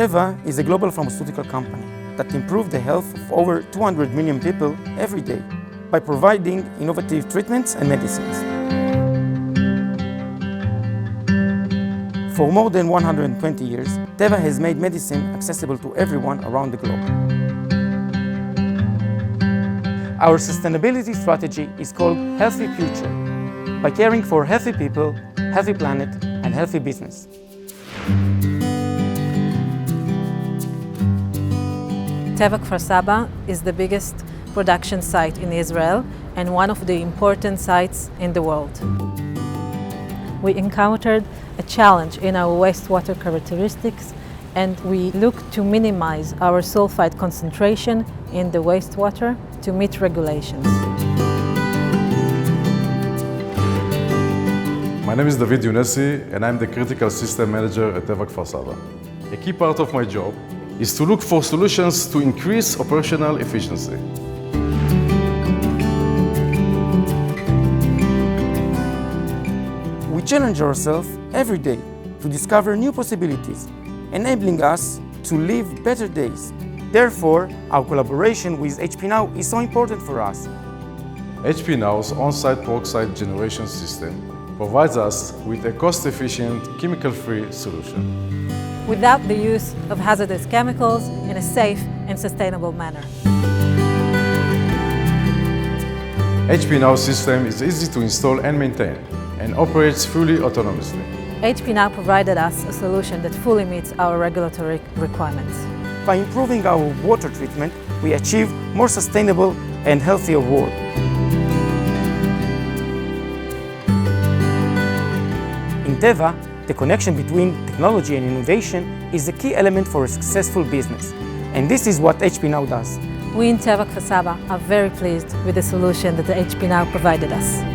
Teva is a global pharmaceutical company that improves the health of over 200 million people every day by providing innovative treatments and medicines. For more than 120 years, Teva has made medicine accessible to everyone around the globe. Our sustainability strategy is called Healthy Future, by caring for healthy people, healthy planet, and healthy business. Teva Kfar Saba is the biggest production site in Israel and one of the important sites in the world. We encountered a challenge in our wastewater characteristics, and we looked to minimize our sulfide concentration in the wastewater to meet regulations. My name is David Younessi, and I'm the Critical System Manager at Teva Kfar Saba. A key part of my job is to look for solutions to increase operational efficiency. We challenge ourselves every day to discover new possibilities, enabling us to live better days. Therefore, our collaboration with HPNow is so important for us. HPNow's on-site peroxide generation system provides us with a cost-efficient, chemical-free solution, without the use of hazardous chemicals in a safe and sustainable manner. HPNow system is easy to install and maintain and operates fully autonomously. HPNow provided us a solution that fully meets our regulatory requirements. By improving our water treatment, we achieve more sustainable and healthier world. In Teva, the connection between technology and innovation is a key element for a successful business, and this is what HPNow does. We in Teva Kfar Saba are very pleased with the solution that the HPNow provided us.